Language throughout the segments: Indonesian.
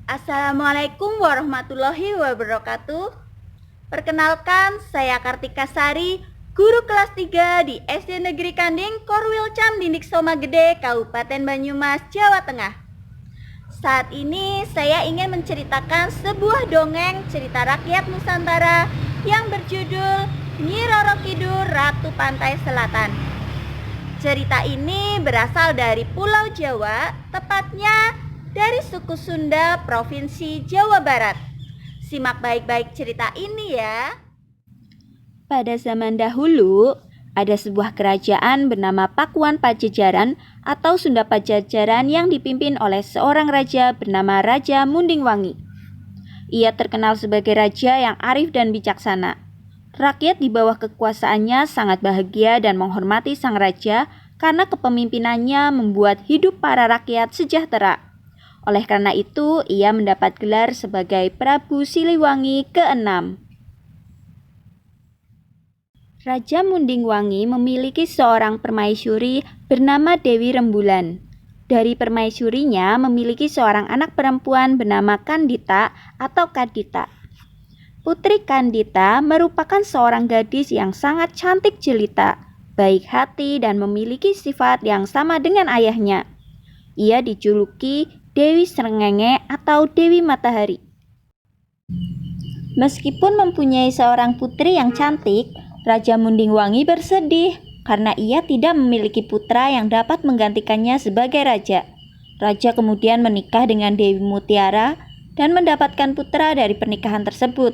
Assalamualaikum warahmatullahi wabarakatuh. Perkenalkan, saya Kartika Sari, guru kelas 3 di SD Negeri Kanding, Korwil Cam Dindik Soma Gede, Kabupaten Banyumas, Jawa Tengah. Saat ini saya ingin menceritakan sebuah dongeng cerita rakyat Nusantara yang berjudul Nyi Roro Kidul Ratu Pantai Selatan. Cerita ini berasal dari Pulau Jawa, tepatnya dari suku Sunda, Provinsi Jawa Barat. Simak baik-baik cerita ini ya. Pada zaman dahulu, ada sebuah kerajaan bernama Pakuan Pajajaran atau Sunda Pajajaran yang dipimpin oleh seorang raja bernama Raja Mundingwangi. Ia terkenal sebagai raja yang arif dan bijaksana. Rakyat di bawah kekuasaannya sangat bahagia dan menghormati sang raja karena kepemimpinannya membuat hidup para rakyat sejahtera. Oleh karena itu, ia mendapat gelar sebagai Prabu Siliwangi ke-6. Raja Mundingwangi memiliki seorang permaisuri bernama Dewi Rembulan. Dari permaisurinya memiliki seorang anak perempuan bernama Kandita atau Kadita. Putri Kandita merupakan seorang gadis yang sangat cantik jelita, baik hati dan memiliki sifat yang sama dengan ayahnya. Ia dijuluki Dewi Srengenge atau Dewi Matahari. Meskipun mempunyai seorang putri yang cantik, Raja Mundingwangi bersedih karena ia tidak memiliki putra yang dapat menggantikannya sebagai raja. Raja kemudian menikah dengan Dewi Mutiara dan mendapatkan putra dari pernikahan tersebut.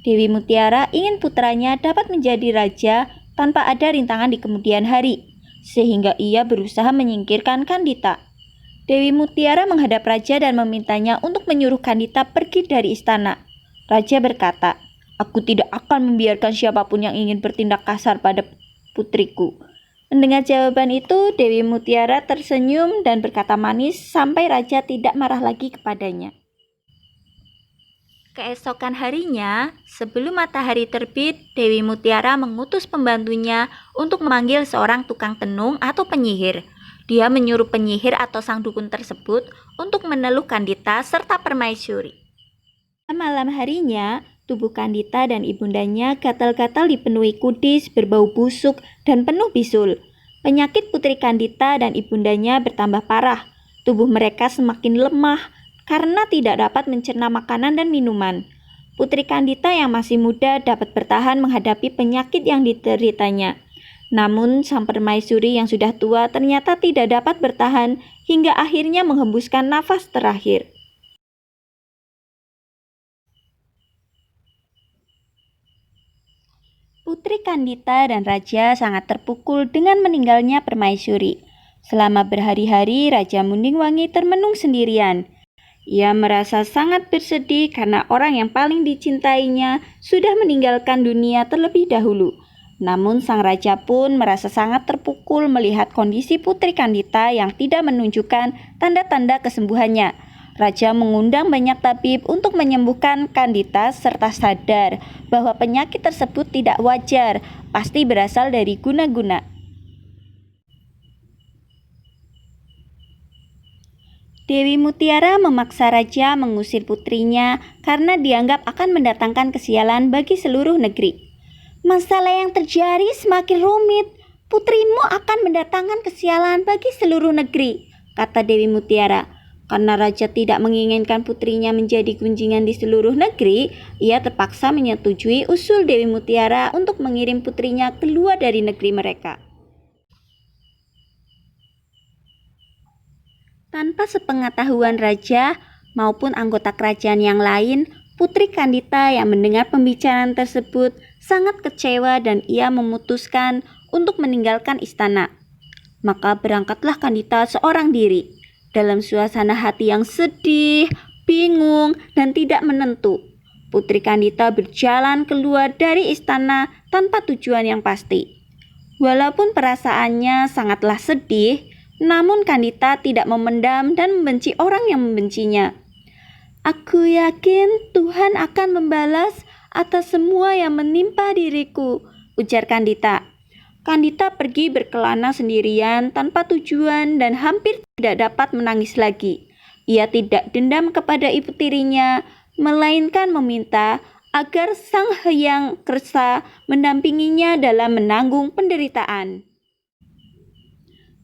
Dewi Mutiara ingin putranya dapat menjadi raja tanpa ada rintangan di kemudian hari, sehingga ia berusaha menyingkirkan Kandita. Dewi Mutiara menghadap raja dan memintanya untuk menyuruh Kandita pergi dari istana. Raja berkata, "Aku tidak akan membiarkan siapapun yang ingin bertindak kasar pada putriku." Mendengar jawaban itu, Dewi Mutiara tersenyum dan berkata manis sampai raja tidak marah lagi kepadanya. Keesokan harinya, sebelum matahari terbit, Dewi Mutiara mengutus pembantunya untuk memanggil seorang tukang tenung atau penyihir. Dia menyuruh penyihir atau sang dukun tersebut untuk meneluh Kandita serta permaisuri. Malam harinya, tubuh Kandita dan ibundanya gatal-gatal dipenuhi kudis, berbau busuk, dan penuh bisul. Penyakit putri Kandita dan ibundanya bertambah parah. Tubuh mereka semakin lemah karena tidak dapat mencerna makanan dan minuman. Putri Kandita yang masih muda dapat bertahan menghadapi penyakit yang dideritanya. Namun sang permaisuri yang sudah tua ternyata tidak dapat bertahan hingga akhirnya menghembuskan nafas terakhir. Putri Kandita dan raja sangat terpukul dengan meninggalnya permaisuri. Selama berhari-hari Raja Mundingwangi termenung sendirian. Ia merasa sangat bersedih karena orang yang paling dicintainya sudah meninggalkan dunia terlebih dahulu. Namun sang raja pun merasa sangat terpukul melihat kondisi Putri Kandita yang tidak menunjukkan tanda-tanda kesembuhannya. Raja mengundang banyak tabib untuk menyembuhkan Kandita serta sadar bahwa penyakit tersebut tidak wajar, pasti berasal dari guna-guna. Dewi Mutiara memaksa raja mengusir putrinya karena dianggap akan mendatangkan kesialan bagi seluruh negeri. "Masalah yang terjadi semakin rumit. Putrimu akan mendatangkan kesialan bagi seluruh negeri," kata Dewi Mutiara. Karena raja tidak menginginkan putrinya menjadi gunjingan di seluruh negeri, ia terpaksa menyetujui usul Dewi Mutiara untuk mengirim putrinya keluar dari negeri mereka. Tanpa sepengetahuan raja maupun anggota kerajaan yang lain, Putri Kandita yang mendengar pembicaraan tersebut sangat kecewa dan ia memutuskan untuk meninggalkan istana. Maka berangkatlah Kandita seorang diri, dalam suasana hati yang sedih, bingung, dan tidak menentu. Putri Kandita berjalan keluar dari istana tanpa tujuan yang pasti. Walaupun perasaannya sangatlah sedih, namun Kandita tidak memendam dan membenci orang yang membencinya. "Aku yakin Tuhan akan membalas atas semua yang menimpa diriku," ujar Kandita. Kandita pergi berkelana sendirian tanpa tujuan dan hampir tidak dapat menangis lagi. Ia tidak dendam kepada ibu tirinya, melainkan meminta agar Sang Hyang Kresa mendampinginya dalam menanggung penderitaan.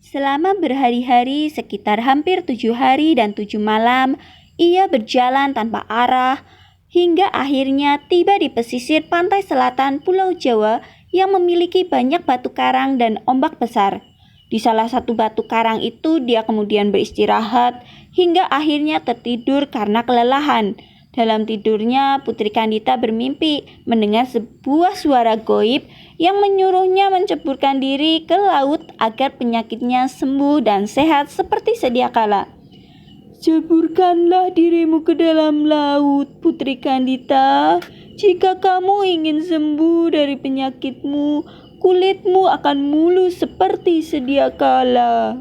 Selama berhari-hari, sekitar hampir 7 hari dan 7 malam, ia berjalan tanpa arah, hingga akhirnya tiba di pesisir pantai selatan Pulau Jawa yang memiliki banyak batu karang dan ombak besar. Di salah satu batu karang itu dia kemudian beristirahat hingga akhirnya tertidur karena kelelahan. Dalam tidurnya, Putri Kandita bermimpi mendengar sebuah suara goib yang menyuruhnya menceburkan diri ke laut agar penyakitnya sembuh dan sehat seperti sedia kala. "Ceburkanlah dirimu ke dalam laut, Putri Kandita. Jika kamu ingin sembuh dari penyakitmu, kulitmu akan mulus seperti sedia kala."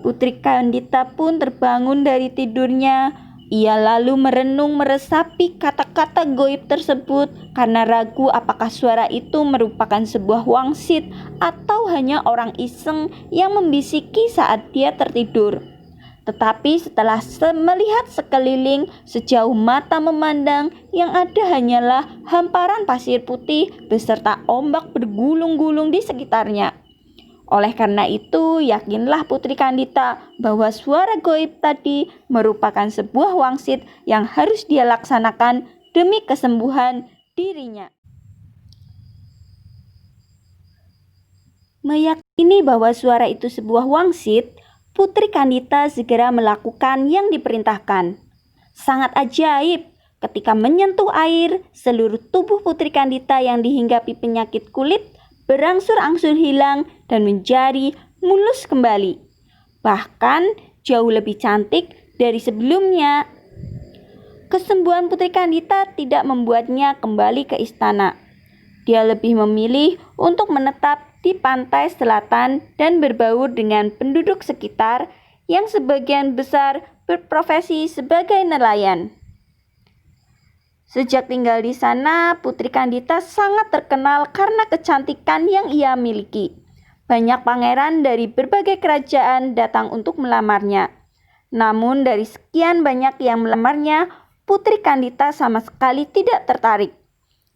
Putri Kandita pun terbangun dari tidurnya. Ia lalu merenung meresapi kata-kata goib tersebut karena ragu apakah suara itu merupakan sebuah wangsit atau hanya orang iseng yang membisiki saat dia tertidur. Tetapi setelah melihat sekeliling, sejauh mata memandang, yang ada hanyalah hamparan pasir putih beserta ombak bergulung-gulung di sekitarnya. Oleh karena itu, yakinlah Putri Kandita bahwa suara goib tadi merupakan sebuah wangsit yang harus dia laksanakan demi kesembuhan dirinya. Meyakini bahwa suara itu sebuah wangsit, Putri Kandita segera melakukan yang diperintahkan. Sangat ajaib, ketika menyentuh air, seluruh tubuh Putri Kandita yang dihinggapi penyakit kulit berangsur-angsur hilang dan menjadi mulus kembali. Bahkan jauh lebih cantik dari sebelumnya. Kesembuhan Putri Kandita tidak membuatnya kembali ke istana. Dia lebih memilih untuk menetap di pantai selatan dan berbaur dengan penduduk sekitar yang sebagian besar berprofesi sebagai nelayan. Sejak tinggal di sana, Putri Kandita sangat terkenal karena kecantikan yang ia miliki. Banyak pangeran dari berbagai kerajaan datang untuk melamarnya. Namun dari sekian banyak yang melamarnya, Putri Kandita sama sekali tidak tertarik.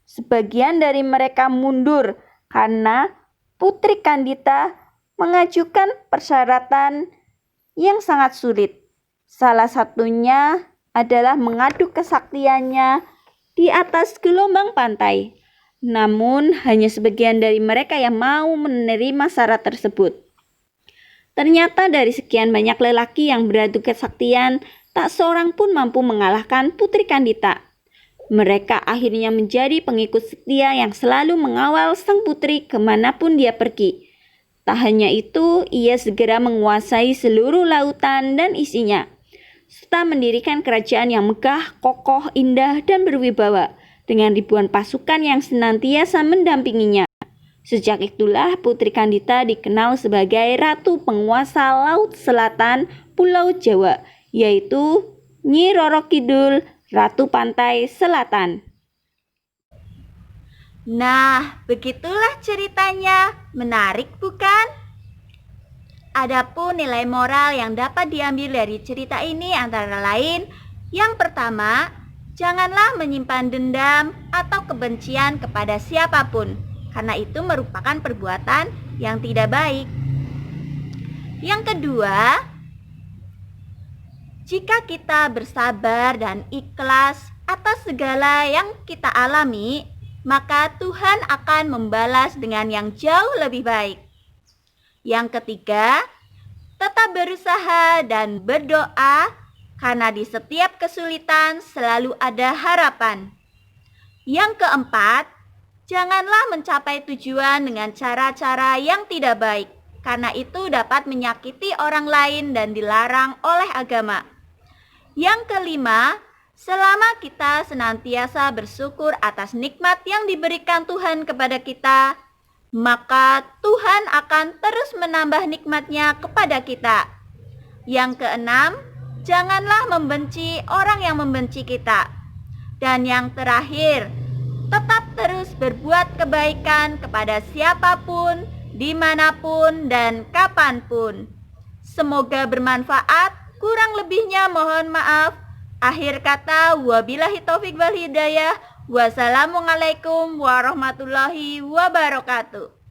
Sebagian dari mereka mundur karena Putri Kandita mengajukan persyaratan yang sangat sulit. Salah satunya adalah mengadu kesaktiannya di atas gelombang pantai. Namun hanya sebagian dari mereka yang mau menerima syarat tersebut. Ternyata dari sekian banyak lelaki yang beradu kesaktian, tak seorang pun mampu mengalahkan Putri Kandita. Mereka akhirnya menjadi pengikut setia yang selalu mengawal sang putri kemanapun dia pergi. Tak hanya itu, ia segera menguasai seluruh lautan dan isinya, serta mendirikan kerajaan yang megah, kokoh, indah, dan berwibawa, dengan ribuan pasukan yang senantiasa mendampinginya. Sejak itulah Putri Kandita dikenal sebagai Ratu Penguasa Laut Selatan Pulau Jawa, yaitu Nyi Roro Kidul, Ratu Pantai Selatan. Nah, begitulah ceritanya. Menarik bukan? Adapun nilai moral yang dapat diambil dari cerita ini antara lain, yang pertama, janganlah menyimpan dendam atau kebencian kepada siapapun, karena itu merupakan perbuatan yang tidak baik. Yang kedua, jika kita bersabar dan ikhlas atas segala yang kita alami, maka Tuhan akan membalas dengan yang jauh lebih baik. Yang ketiga, tetap berusaha dan berdoa karena di setiap kesulitan selalu ada harapan. Yang keempat, janganlah mencapai tujuan dengan cara-cara yang tidak baik, karena itu dapat menyakiti orang lain dan dilarang oleh agama. Yang kelima, selama kita senantiasa bersyukur atas nikmat yang diberikan Tuhan kepada kita, maka Tuhan akan terus menambah nikmat-Nya kepada kita. Yang keenam, janganlah membenci orang yang membenci kita. Dan yang terakhir, tetap terus berbuat kebaikan kepada siapapun, dimanapun, dan kapanpun. Semoga bermanfaat. Kurang lebihnya mohon maaf. Akhir kata, wabillahi taufik wal hidayah. Wassalamualaikum warahmatullahi wabarakatuh.